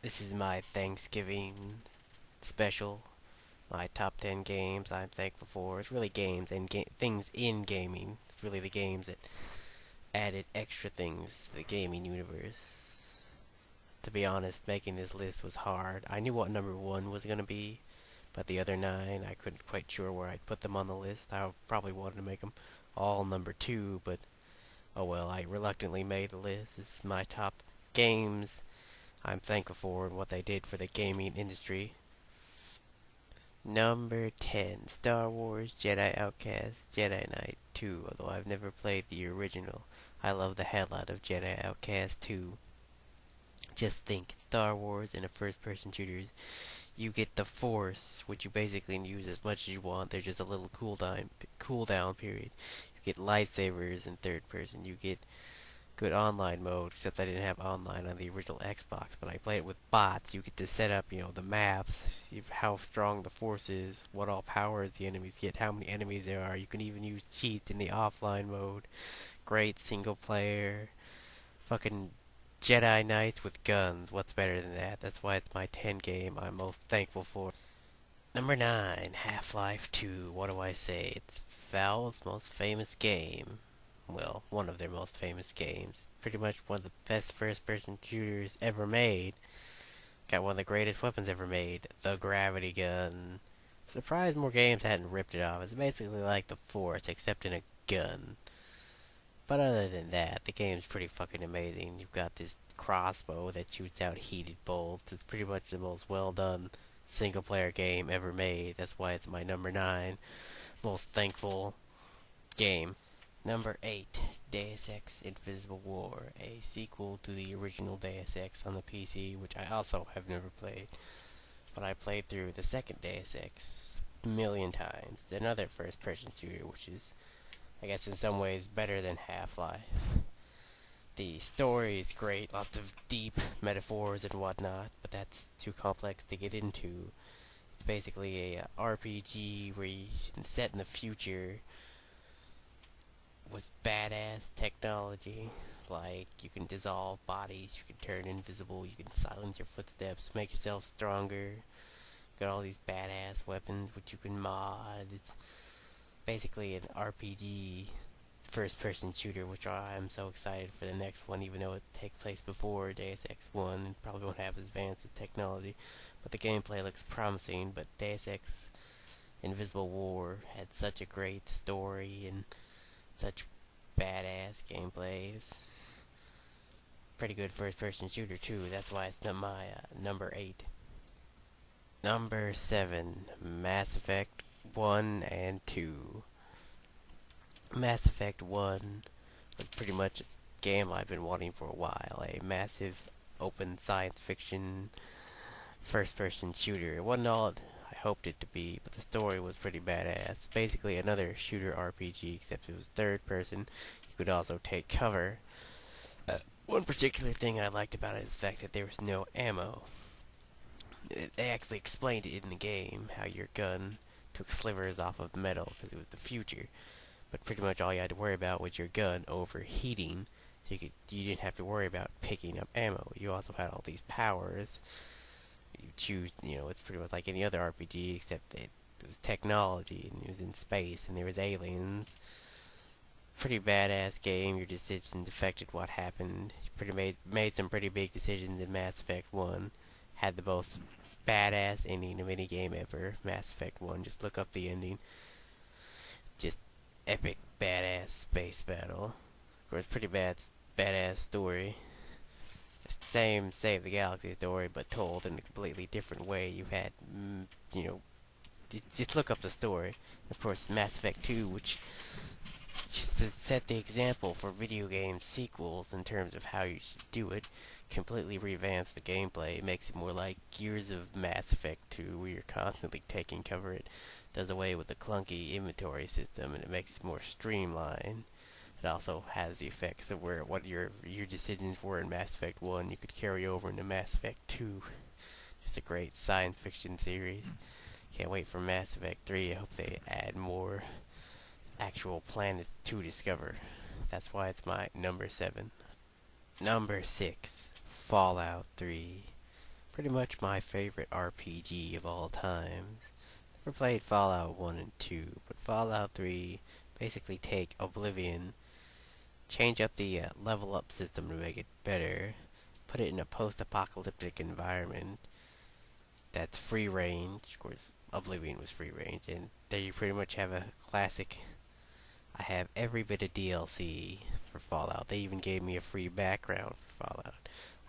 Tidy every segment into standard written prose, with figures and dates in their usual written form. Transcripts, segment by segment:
This is my Thanksgiving special. My top 10 games I'm thankful for. It's really games and things in gaming. It's really the games that added extra things to the gaming universe. To be honest, making this list was hard. I knew what number 1 was going to be, but the other 9, I couldn't quite sure where I'd put them on the list. I probably wanted to make them all number 2, but oh well, I reluctantly made the list. This is my top games I'm thankful for and what they did for the gaming industry. Number 10, Star Wars Jedi Outcast Jedi Knight 2. Although I've never played the original, I love the hell out of Jedi Outcast 2. Just think, Star Wars in a first-person shooter. You get the Force, which you basically use as much as you want. There's just a little cooldown period. You get lightsabers in third person. You get good online mode, except I didn't have online on the original Xbox, but I played it with bots. You get to set up, the maps, how strong the force is, what all powers the enemies get, how many enemies there are. You can even use cheats in the offline mode. Great single player. Fucking Jedi Knights with guns. What's better than that? That's why it's my 10 game I'm most thankful for. Number 9, Half-Life 2. What do I say? It's Valve's most famous game. Well, one of their most famous games. Pretty much one of the best first-person shooters ever made. Got one of the greatest weapons ever made, the gravity gun. Surprised more games hadn't ripped it off. It's basically like the Force, except in a gun. But other than that, the game's pretty fucking amazing. You've got this crossbow that shoots out heated bolts. It's pretty much the most well-done single-player game ever made. That's why it's my number 9 most thankful game. Number 8, Deus Ex Invisible War, a sequel to the original Deus Ex on the PC, which I also have never played. But I played through the second Deus Ex a million times. Another first-person shooter, which is, I guess, in some ways better than Half-Life. The story is great, lots of deep metaphors and whatnot, but that's too complex to get into. It's basically a RPG where you set in the future with badass technology. Like, you can dissolve bodies, you can turn invisible, you can silence your footsteps, make yourself stronger. Got all these badass weapons which you can mod. It's basically an RPG first person shooter, which I'm so excited for the next one, even though it takes place before Deus Ex 1 and probably won't have as advanced technology. But the gameplay looks promising, but Deus Ex Invisible War had such a great story and such badass gameplay. It's pretty good first person shooter too. That's why it's not my number 8. Number 7, Mass Effect 1 and 2. Mass Effect 1 was pretty much a game I've been wanting for a while. A massive open science fiction first person shooter. It wasn't all I hoped it to be, but the story was pretty badass. Basically another shooter RPG, except it was third person. You could also take cover. One particular thing I liked about it is the fact that there was no ammo. They actually explained it in the game, how your gun took slivers off of metal because it was the future. But pretty much all you had to worry about was your gun overheating, so you didn't have to worry about picking up ammo. You also had all these powers. You choose, it's pretty much like any other RPG, except that it was technology, and it was in space, and there was aliens. Pretty badass game. Your decisions affected what happened. You made some pretty big decisions in Mass Effect 1. Had the most badass ending of any game ever. Mass Effect 1. Just look up the ending. Just epic badass space battle. Of course, pretty badass story. Same Save the Galaxy story, but told in a completely different way. You had, just look up the story. Of course, Mass Effect 2, which just set the example for video game sequels in terms of how you should do it. Completely revamps the gameplay. It makes it more like Gears of Mass Effect 2, where you're constantly taking cover. It does away with the clunky inventory system, and it makes it more streamlined. It also has the effects of where what your decisions were in Mass Effect 1 you could carry over into Mass Effect 2. Just a great science fiction series. Can't wait for Mass Effect 3. I hope they add more actual planets to discover. That's why it's my number 7. Number 6, Fallout 3. Pretty much my favorite RPG of all time. Never played Fallout 1 and 2, but Fallout 3 basically take Oblivion, change up the level up system to make it better, put it in a post-apocalyptic environment that's free range. Of course, Oblivion was free range, and there you pretty much have a classic. I have every bit of DLC for Fallout. They even gave me a free background for Fallout.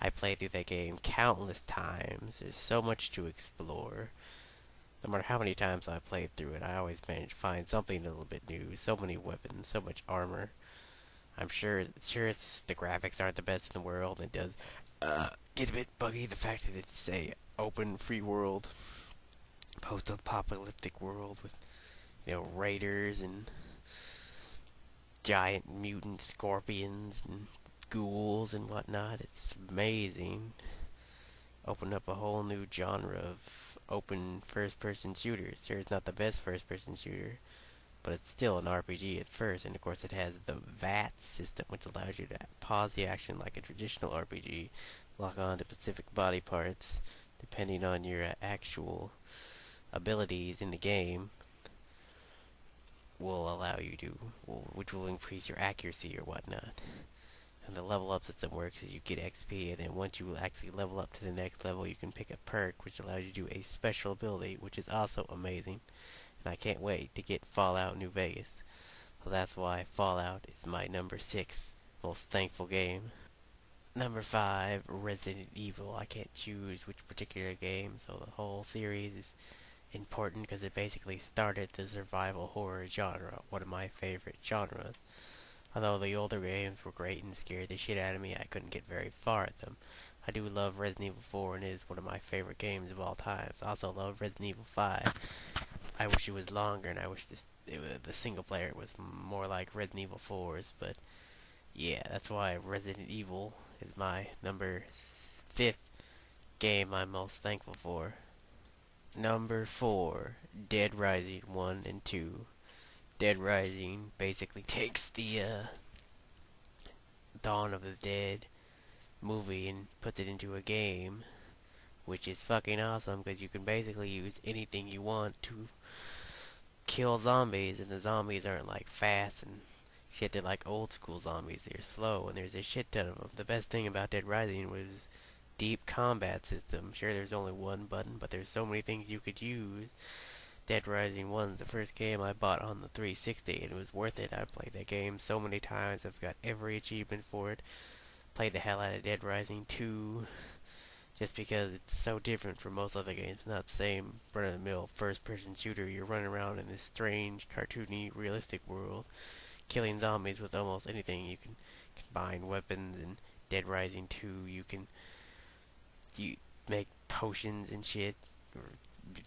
I played through that game countless times. There's so much to explore. No matter how many times I played through it, I always manage to find something a little bit new. So many weapons, so much armor. I'm sure it's the graphics aren't the best in the world. It does get a bit buggy, the fact that it's a open free world, post-apocalyptic world with raiders and giant mutant scorpions and ghouls and whatnot. It's amazing. Opened up a whole new genre of open first-person shooters. Sure, it's not the best first-person shooter, but it's still an RPG at first, and of course it has the VAT system, which allows you to pause the action like a traditional RPG, lock on to specific body parts, depending on your actual abilities in the game, will allow you to, which will increase your accuracy or whatnot. And the level up system works is you get XP, and then once you actually level up to the next level, you can pick a perk, which allows you to do a special ability, which is also amazing. And I can't wait to get Fallout New Vegas. So that's why Fallout is my number 6 most thankful game. Number 5, Resident Evil. I can't choose which particular game, so the whole series is important because it basically started the survival horror genre, one of my favorite genres. Although the older games were great and scared the shit out of me, I couldn't get very far at them. I do love Resident Evil 4 and it is one of my favorite games of all time. I also love Resident Evil 5. I wish it was longer, and I wish the single player was more like Resident Evil 4's, but yeah, that's why Resident Evil is my number 5th game I'm most thankful for. Number 4, Dead Rising 1 and 2. Dead Rising basically takes the Dawn of the Dead movie and puts it into a game, which is fucking awesome because you can basically use anything you want to kill zombies, and the zombies aren't like fast and shit. They're like old school zombies. They're slow, and there's a shit ton of them. The best thing about Dead Rising was deep combat system. Sure, there's only one button, but there's so many things you could use. Dead Rising 1 is the first game I bought on the 360, and it was worth it. I played that game so many times. I've got every achievement for it. Played the hell out of Dead Rising 2, just because it's so different from most other games. It's not the same run-of-the-mill first-person shooter. You're running around in this strange, cartoony, realistic world, killing zombies with almost anything. You can combine weapons. In Dead Rising 2, you make potions and shit, or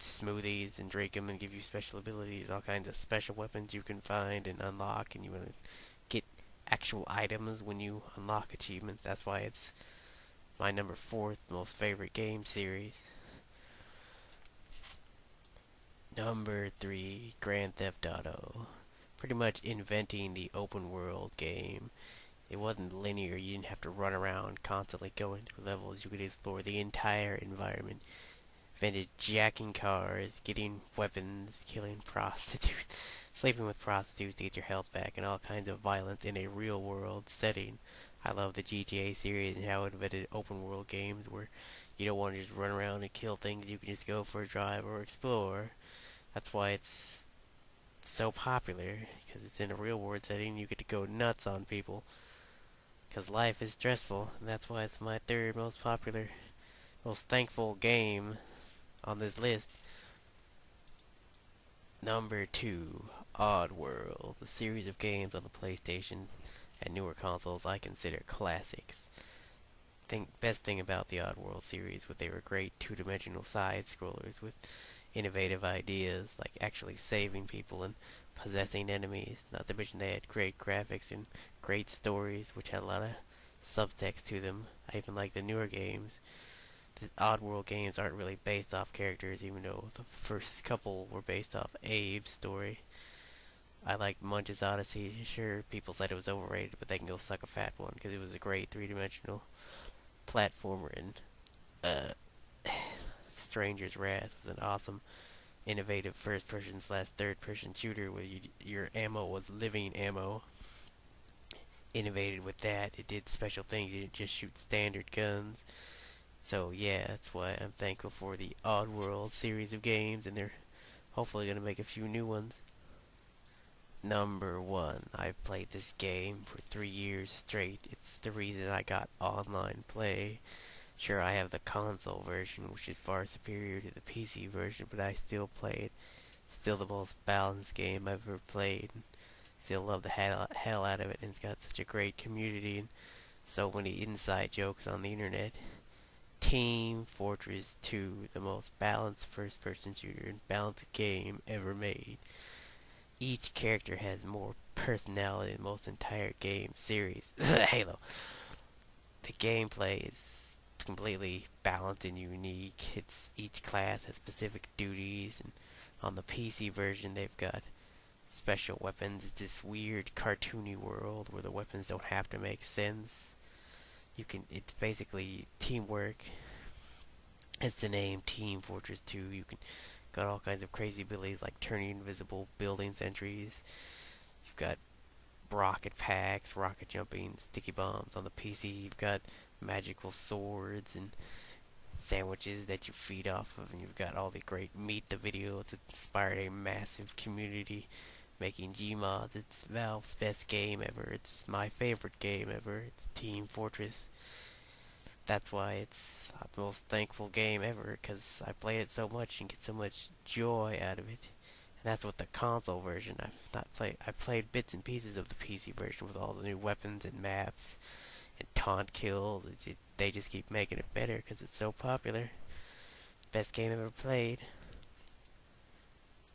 smoothies, and drink them and give you special abilities. All kinds of special weapons you can find and unlock, and you want to get actual items when you unlock achievements. That's why it's my number 4th most favorite game series. Number 3, Grand Theft Auto. Pretty much inventing the open world game. It wasn't linear. You didn't have to run around constantly going through levels. You could explore the entire environment. Invented jacking cars, getting weapons, killing prostitutes, sleeping with prostitutes to get your health back, and all kinds of violence in a real world setting. I love the GTA series and how it invented open world games where you don't want to just run around and kill things. You can just go for a drive or explore. That's why it's so popular, because it's in a real world setting. You get to go nuts on people, because life is stressful, and that's why it's my 3rd most popular, most thankful game on this list. Number 2, Oddworld, the series of games on the PlayStation and newer consoles I consider classics. Best thing about the Oddworld series was they were great two-dimensional side-scrollers with innovative ideas like actually saving people and possessing enemies. Not to mention they had great graphics and great stories, which had a lot of subtext to them. I even like the newer games. The Oddworld games aren't really based off characters, even though the first couple were based off Abe's story. I like Munch's Odyssey. Sure, people said it was overrated, but they can go suck a fat one, because it was a great three-dimensional platformer, and Stranger's Wrath was an awesome, innovative first-person slash third-person shooter where your ammo was living ammo. Innovated with that, it did special things. You didn't just shoot standard guns. So yeah, that's why I'm thankful for the Oddworld series of games, and they're hopefully gonna make a few new ones. Number one, I've played this game for 3 years straight. It's the reason I got online play. Sure, I have the console version, which is far superior to the PC version, but I still play it. Still the most balanced game I've ever played. Still love the hell out of it, and it's got such a great community and so many inside jokes on the internet. Team Fortress 2, the most balanced first-person shooter and balanced game ever made. Each character has more personality than most entire game series. Halo. The gameplay is completely balanced and unique. It's each class has specific duties, and on the PC version they've got special weapons. It's this weird cartoony world where the weapons don't have to make sense. It's basically teamwork. It's the name Team Fortress 2. You can got all kinds of crazy abilities like turning invisible, building sentries. You've got rocket packs, rocket jumping, sticky bombs. On the PC, you've got magical swords and sandwiches that you feed off of, and you've got all the great Meet the Video. It's inspired a massive community making Gmods. It's Valve's best game ever. It's my favorite game ever. It's Team Fortress. That's why it's the most thankful game ever, because I play it so much and get so much joy out of it. And that's with the console version. I've not played. I played bits and pieces of the PC version with all the new weapons and maps and taunt kills. They just keep making it better because it's so popular. Best game ever played.